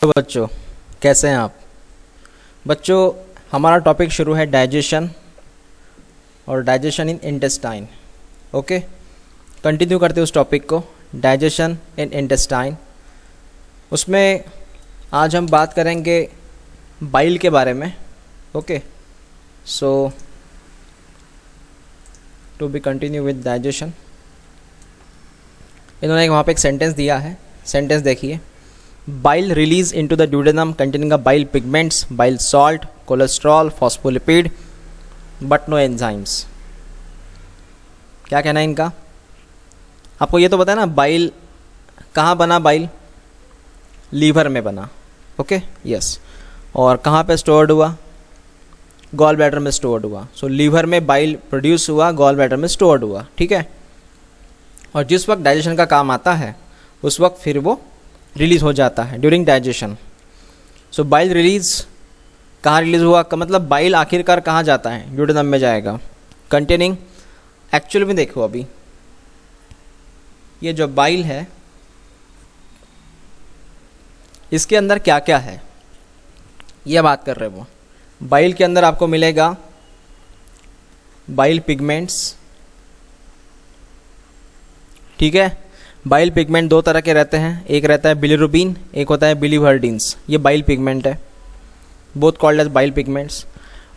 तो बच्चों, कैसे हैं आप? बच्चों, हमारा टॉपिक शुरू है डाइजेशन और डाइजेशन इन इंटेस्टाइन। ओके, कंटिन्यू करते हैं उस टॉपिक को, डाइजेशन इन इंटेस्टाइन। उसमें आज हम बात करेंगे बाइल के बारे में। Okay, so to be continue with digestion, इन्होंने वहाँ पे एक सेंटेंस दिया है। सेंटेंस देखिए, bile release into the duodenum containing a bile pigments, bile salt, cholesterol, phospholipid, but no enzymes। क्या कहना है इनका? आपको ये तो पता है ना, बाइल कहाँ बना? बाइल लीवर में बना। Okay, yes. और कहाँ पे स्टोर्ड हुआ? गॉल ब्लैडर में स्टोर्ड हुआ। सो लीवर में बाइल प्रोड्यूस हुआ, गॉल ब्लैडर में स्टोर्ड हुआ। ठीक है, और जिस वक्त डाइजेशन का काम आता है उस वक्त फिर वो रिलीज़ हो जाता है ड्यूरिंग डाइजेशन। सो बाइल रिलीज़ कहाँ रिलीज़ हुआ का मतलब बाइल आखिरकार कहाँ जाता है? ड्यूडेनम में जाएगा। कंटेनिंग, एक्चुअल में देखो अभी ये जो बाइल है इसके अंदर क्या क्या है ये बात कर रहे हैं वो। बाइल के अंदर आपको मिलेगा बाइल पिगमेंट्स। ठीक है, बाइल पिगमेंट दो तरह के रहते हैं, एक रहता है बिलिरुबिन, एक होता है बिलीवर्डिन्स। ये बाइल पिगमेंट है, both called as bile pigments.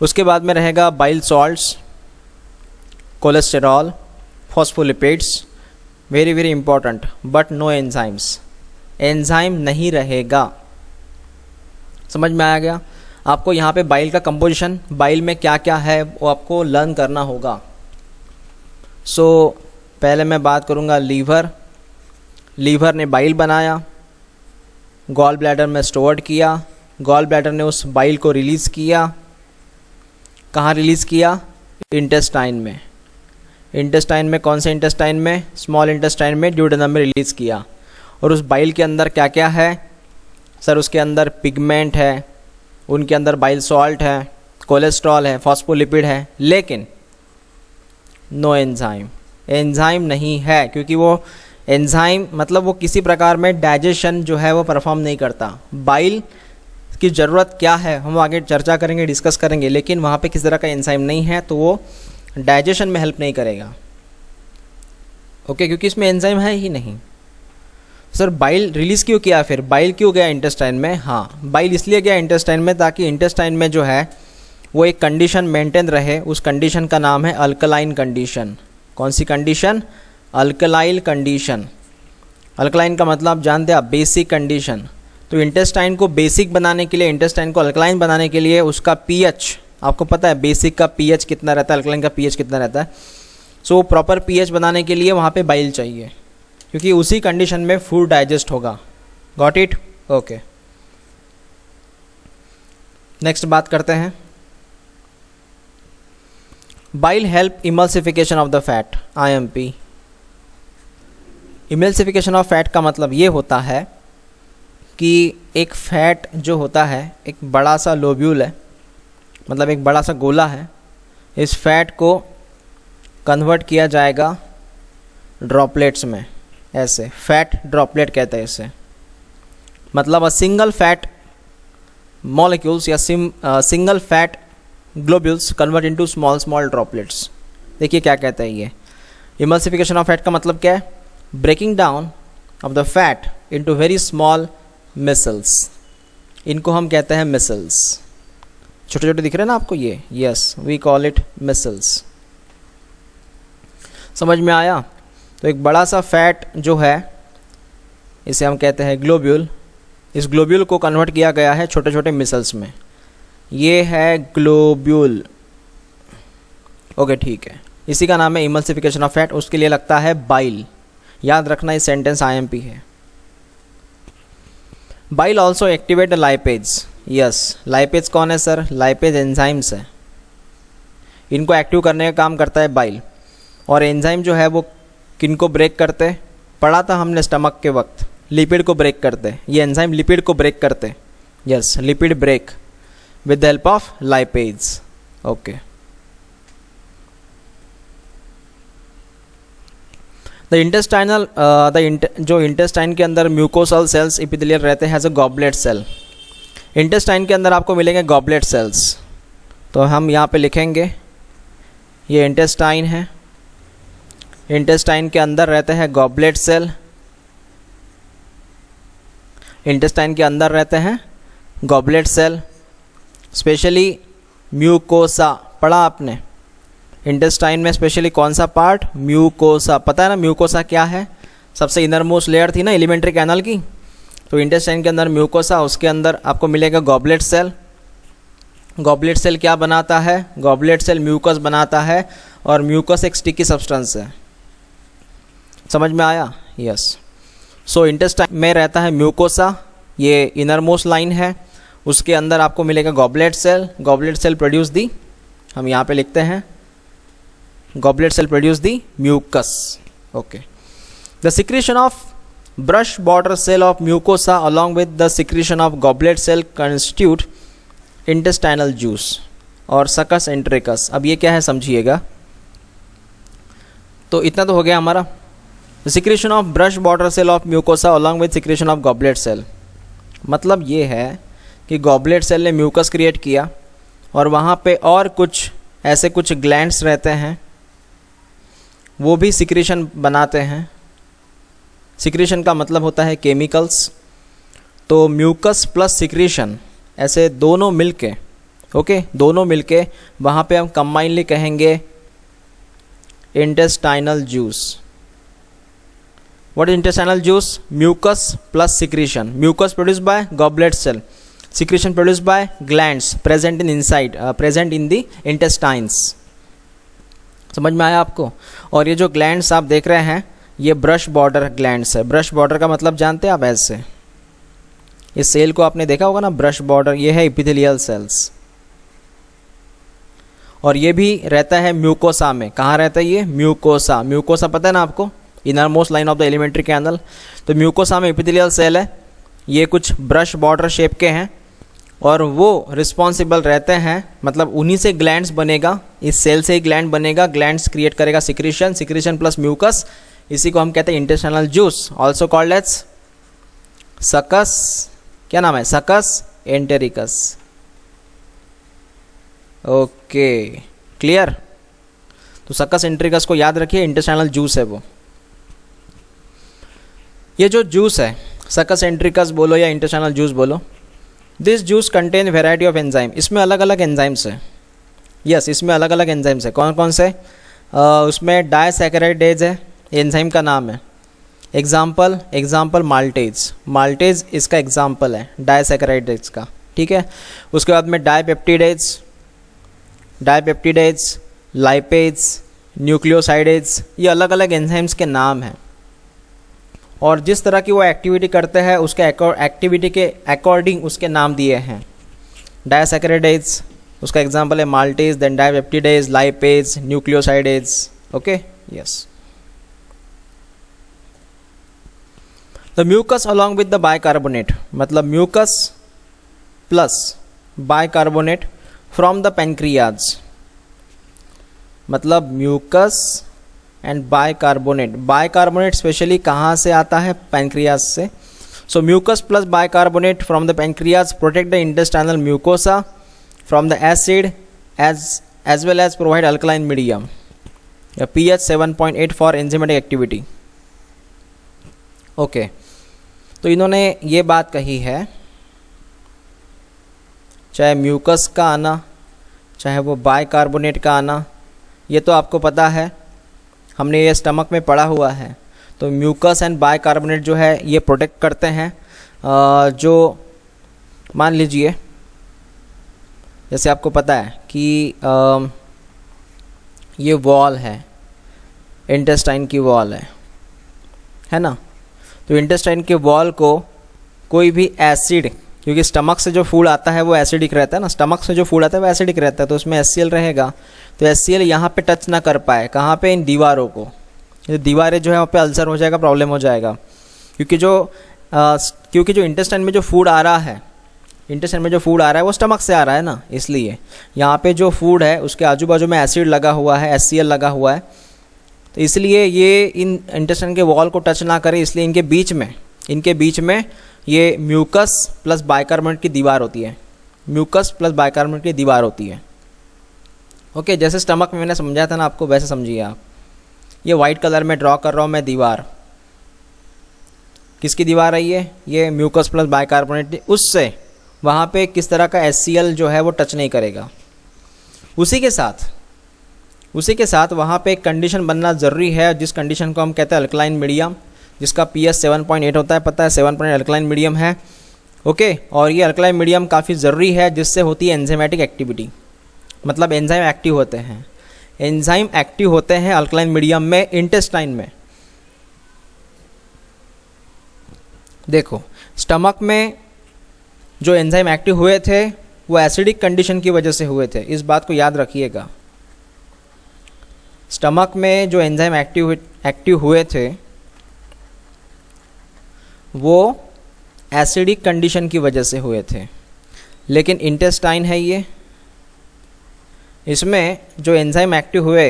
उसके बाद में रहेगा bile salts, cholesterol, phospholipids, very very important, but no enzymes. Enzyme नहीं रहेगा। समझ में आ गया? आपको यहाँ पे बाइल का कंपोजिशन, बाइल में क्या क्या है वो आपको लर्न करना होगा। सो पहले मैं बात करूँगा लीवर। लीवर ने बाइल बनाया, गॉल ब्लैडर में स्टोर्ड किया, गॉल ब्लैडर ने उस बाइल को रिलीज़ किया। कहाँ रिलीज़ किया? इंटेस्टाइन में। इंटेस्टाइन में कौन से इंटेस्टाइन में? स्मॉल इंटेस्टाइन में, ड्यूडेनम में रिलीज़ किया। और उस बाइल के अंदर क्या क्या है? सर उसके अंदर पिगमेंट है, उनके अंदर बाइल सॉल्ट है, कोलेस्ट्रॉल है, फॉस्फोलिपिड है, लेकिन नो एंजाइम। एंजाइम नहीं है, क्योंकि वो एंजाइम मतलब वो किसी प्रकार में डाइजेशन जो है वो परफॉर्म नहीं करता। बाइल की ज़रूरत क्या है हम आगे चर्चा करेंगे, डिस्कस करेंगे, लेकिन वहाँ पे किसी तरह का एंजाइम नहीं है तो वो डाइजेशन में हेल्प नहीं करेगा। ओके, क्योंकि इसमें एंजाइम है ही नहीं। सर बाइल रिलीज़ क्यों किया? फिर बाइल क्यों गया इंटेस्टाइन में? हाँ, बाइल इसलिए गया इंटेस्टाइन में ताकि इंटेस्टाइन में जो है वो एक कंडीशन मेंटेन रहे। उस कंडीशन का नाम है अल्कलाइन कंडीशन। कौन सी कंडीशन? अल्कलाइल कंडीशन। अल्कलाइन का मतलब जानते हैं आप? Basic condition. तो इंटेस्टाइन को बेसिक बनाने के लिए, इंटेस्टाइन को अल्कलाइन बनाने के लिए उसका पीएच आपको पता है, बेसिक का पीएच कितना रहता है, अल्कलाइन का पीएच कितना रहता है। सो प्रॉपर पीएच बनाने के लिए वहाँ पे बाइल चाहिए, क्योंकि उसी कंडीशन में फूड डाइजेस्ट होगा। Got it? ओके, नेक्स्ट बात करते हैं। Bile help emulsification of the fat, IMP. Emulsification of fat का मतलब ये होता है कि एक फैट जो होता है एक बड़ा सा लोब्यूल है, मतलब एक बड़ा सा गोला है। इस फैट को कन्वर्ट किया जाएगा ड्रॉपलेट्स में, ऐसे फैट ड्रॉपलेट कहते हैं इसे। मतलब अ सिंगल फैट मॉलिक्यूल्स या single fat globules convert into small small droplets. देखिए क्या कहते हैं ये। इमल्सिफिकेशन ऑफ फैट का मतलब क्या है? Breaking down of the fat into very small micelles. इनको हम कहते हैं मिसल्स। छोटे छोटे दिख रहे हैं ना आपको ये? Yes, we call it micelles. समझ में आया? तो एक बड़ा सा फैट जो है इसे हम कहते हैं ग्लोब्यूल। इस ग्लोब्यूल को कन्वर्ट किया गया है छोटे छोटे मिसल्स में। ये है ग्लोब्यूल। ओके, ठीक है, इसी का नाम है इमल्सिफिकेशन ऑफ फैट। उसके लिए लगता है बाइल। याद रखना, इस सेंटेंस आईएमपी है। Bile also activate the lipase. Yes, lipase कौन है सर? लाइपेज एंजाइम्स है। इनको एक्टिव करने का काम करता है बाइल। और एंजाइम जो है वो किनको ब्रेक करते? पढ़ा था हमने स्टमक के वक्त, लिपिड को ब्रेक करते। ये एंजाइम लिपिड को ब्रेक करते। Yes, lipid break with the help of lipase. Okay. जो इंटेस्टाइन के अंदर म्यूकोसल सेल्स एपिथेलियल रहते हैं as a goblet cell. Intestine के अंदर आपको मिलेंगे गॉबलेट सेल्स, तो हम यहाँ पे लिखेंगे ये इंटेस्टाइन है, इंटेस्टाइन के अंदर रहते हैं गॉबलेट सेल, इंटेस्टाइन के अंदर रहते हैं गॉबलेट सेल, स्पेशली म्यूकोसा। पढ़ा आपने इंटेस्टाइन में स्पेशली कौन सा पार्ट? म्यूकोसा। पता है ना म्यूकोसा क्या है? सबसे इनर मोस्ट लेयर थी ना एलिमेंट्री कैनल की, तो इंटेस्टाइन के अंदर म्यूकोसा, उसके अंदर आपको मिलेगा गॉबलेट सेल। गॉबलेट सेल क्या बनाता है? गॉबलेट सेल म्यूकस बनाता है, और म्यूकस एक स्टिकी सब्सटेंस है। समझ में आया? यस। सो इंटेस्टाइन में रहता है म्यूकोसा, ये इनर मोस्ट लाइन है, उसके अंदर आपको मिलेगा goblet cell. Goblet cell produce the, हम यहाँ पे लिखते हैं goblet cell produce the mucus. Okay. The secretion of brush border cell of mucosa along with the secretion of goblet cell constitute intestinal juice और सकस एंट्रिकस। अब ये क्या है समझिएगा। तो इतना तो हो गया हमारा। The secretion of brush border cell of mucosa along with secretion of goblet cell, मतलब ये है कि गॉबलेट सेल ने म्यूकस क्रिएट किया, और वहाँ पे और कुछ ऐसे कुछ ग्लैंड्स रहते हैं, वो भी सिक्रीशन बनाते हैं। सिक्रीशन का मतलब होता है केमिकल्स। तो म्यूकस प्लस सिक्रीशन ऐसे दोनों मिलके, ओके, दोनों मिलके वहाँ पे हम कंबाइनली कहेंगे intestinal juice. What is intestinal juice? Mucus plus secretion. Mucus produced by goblet cell, secretion produced by glands present in the intestines. समझ में आया आपको? और ये जो ग्लैंड्स आप देख रहे हैं ये ब्रश बॉर्डर ग्लैंड्स है। ब्रश बॉर्डर का मतलब जानते हैं आप? ऐसे इस सेल को आपने देखा होगा ना, ब्रश बॉर्डर, ये है एपिथेलियल सेल्स, और ये भी रहता है म्यूकोसा में। कहाँ रहता है ये? म्यूकोसा। म्यूकोसा पता है ना आपको? Innermost line of the alimentary canal. तो म्यूकोसा में एपिथेलियल सेल है, ये कुछ ब्रश बॉर्डर शेप के हैं, और वो रिस्पॉन्सिबल रहते हैं, मतलब उन्हीं से ग्लैंड्स बनेगा, इस सेल से ही ग्लैंड बनेगा, ग्लैंड्स क्रिएट करेगा सिक्रीशन, सिक्रीशन प्लस म्यूकस, इसी को हम कहते हैं intestinal juice, also called as succus. क्या नाम है? सकस एंटेरिकस। Okay, clear? तो सकस एंटेरिकस को याद रखिए, इंटेस्टाइनल जूस है वो। ये जो जूस है, सकस एंटेरिकस बोलो या इंटेस्टाइनल जूस बोलो, this juice contain variety of enzyme. इसमें अलग अलग एंजाइम्स है। यस, इसमें अलग अलग एंजाइम्स है। कौन कौन से? उसमें डायसैकेराइडेज है, एंजाइम का नाम है। Example maltase. माल्टेज इसका एग्जाम्पल है डायसैकेराइडेज का, ठीक है। उसके बाद में डायपेप्टिडेज, लाइपेज, न्यूक्लियोसाइडेज, ये अलग अलग एंजाइम्स के नाम हैं, और जिस तरह की वो एक्टिविटी करते हैं उसके एक्टिविटी के अकॉर्डिंग उसके नाम दिए हैं। डायसैकेराइडेज उसका एग्जाम्पल है maltase, then dipeptidase, lipase, nucleosidase. Okay, yes. The mucus along with the bicarbonate, मतलब mucus plus bicarbonate from the pancreas, मतलब mucus and bicarbonate. Bicarbonate specially कहाँ से आता है? पैंक्रियाज से। So mucus plus bicarbonate from the pancreas protect the intestinal mucosa from the acid as well as provide alkaline medium, pH 7.8 for enzymatic activity. Okay, तो इन्होंने ये बात कही है, चाहे म्यूकस का आना चाहे वो बाइकार्बोनेट का आना, ये तो आपको पता है, हमने ये स्टमक में पढ़ा हुआ है। तो म्यूकस एंड बाइकार्बोनेट जो है ये प्रोटेक्ट करते हैं। जो मान लीजिए जैसे आपको पता है कि ये वॉल है, इंटेस्टाइन की वॉल है ना। तो इंटेस्टाइन के वॉल को कोई भी एसिड, क्योंकि स्टमक से जो फूड आता है वो एसिडिक रहता है ना, स्टमक से जो फूड आता है वो एसिडिक रहता है, तो उसमें HCl रहेगा। तो HCl यहाँ पे टच ना कर पाए, कहाँ पे? इन दीवारों को। ये दीवारें जो है वहाँ पे अल्सर हो जाएगा, प्रॉब्लम हो जाएगा, क्योंकि जो इंटेस्टाइन में जो फूड आ रहा है, वो स्टमक से आ रहा है ना, इसलिए यहाँ पे जो फूड है उसके आजू बाजू में एसिड लगा हुआ है, HCl लगा हुआ है, तो इसलिए ये इन इंटेस्टाइन के वॉल को टच ना करे, इसलिए इनके बीच में ये म्यूकस प्लस बाइकार्बोनेट की दीवार होती है, म्यूकस प्लस बाइकार्बोनेट की दीवार होती है। ओके, जैसे स्टमक में मैंने समझाया था ना आपको, वैसे समझिए आप। ये वाइट कलर में ड्रॉ कर रहा हूँ मैं दीवार, किसकी दीवार है ये म्यूकस प्लस बाइकार्बोनेट, उससे वहाँ पे किस तरह का HCl जो है वो टच नहीं करेगा। उसी के साथ वहाँ पे एक कंडीशन बनना ज़रूरी है, जिस कंडीशन को हम कहते हैं अल्कलाइन मीडियम, जिसका pH 7.8 होता है, पता है 7.8 अल्कलाइन मीडियम है। ओके, और ये अल्कलाइन मीडियम काफ़ी ज़रूरी है, जिससे होती है एंजाइमेटिक एक्टिविटी, मतलब एंजाइम एक्टिव होते हैं। एंजाइम एक्टिव होते हैं अल्कलाइन मीडियम में, इंटेस्टाइन में। देखो, स्टमक में जो एंजाइम एक्टिव हुए थे वो एसिडिक कंडीशन की वजह से हुए थे, इस बात को याद रखिएगा। स्टमक में जो एंजाइम एक्टिव हुए थे वो एसिडिक कंडीशन की वजह से हुए थे, लेकिन इंटेस्टाइन है ये, इसमें जो एंजाइम एक्टिव हुए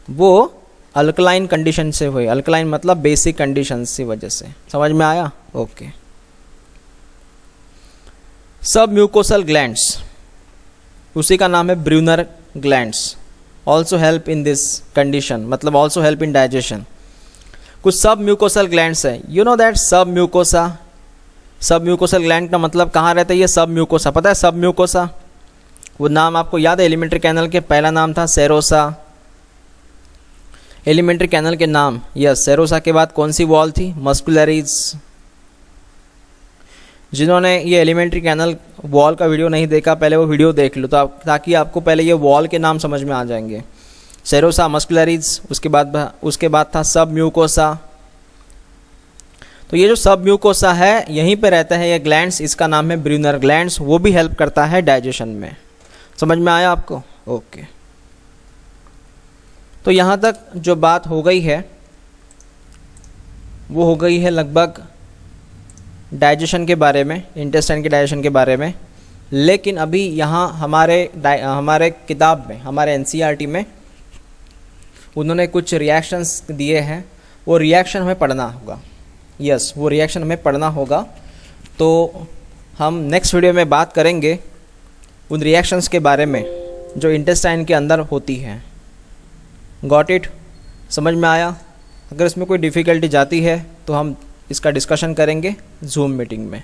वो अल्कलाइन कंडीशन से हुए। अल्कलाइन मतलब बेसिक कंडीशन की वजह से। समझ में आया? ओके। सब म्यूकोसल ग्लैंड्स, उसी का नाम है Brunner glands, also help in this condition, मतलब ऑल्सो हेल्प इन डाइजेशन। कुछ सब म्यूकोसल ग्लैंड्स है, you know that submucosal gland का मतलब कहाँ रहता है? ये सब म्यूकोसा, पता है सब म्यूकोसा? वो नाम आपको याद है? एलिमेंट्री कैनल के पहला नाम था सेरोसा। एलिमेंट्री कैनल के नाम, यस, सेरोसा के बाद कौन सी वॉल थी? मस्कुलरीज। जिन्होंने ये एलिमेंट्री कैनल वॉल का वीडियो नहीं देखा, पहले वो वीडियो देख लो, तो ताकि आपको पहले ये वॉल के नाम समझ में आ जाएंगे। सेरोसा, मस्कुलरीज, उसके बाद था सब म्यूकोसा। तो ये जो सब म्यूकोसा है यहीं पे रहता है ये ग्लैंड्स, इसका नाम है ब्रूनर ग्लैंड्स, वो भी हेल्प करता है डाइजेशन में। समझ में आया आपको? ओके। तो यहाँ तक जो बात हो गई है वो हो गई है लगभग डाइजेशन के बारे में, इंटेस्टाइन के डाइजेशन के बारे में। लेकिन अभी यहाँ हमारे किताब में, हमारे NCERT में उन्होंने कुछ रिएक्शंस दिए हैं, वो रिएक्शन हमें पढ़ना होगा। यस, वो रिएक्शन हमें पढ़ना होगा। तो हम नेक्स्ट वीडियो में बात करेंगे उन रिएक्शंस के बारे में जो इंटेस्टाइन के अंदर होती हैं। Got it? समझ में आया? अगर इसमें कोई डिफ़िकल्टी जाती है तो हम इसका डिस्कशन करेंगे जूम मीटिंग में।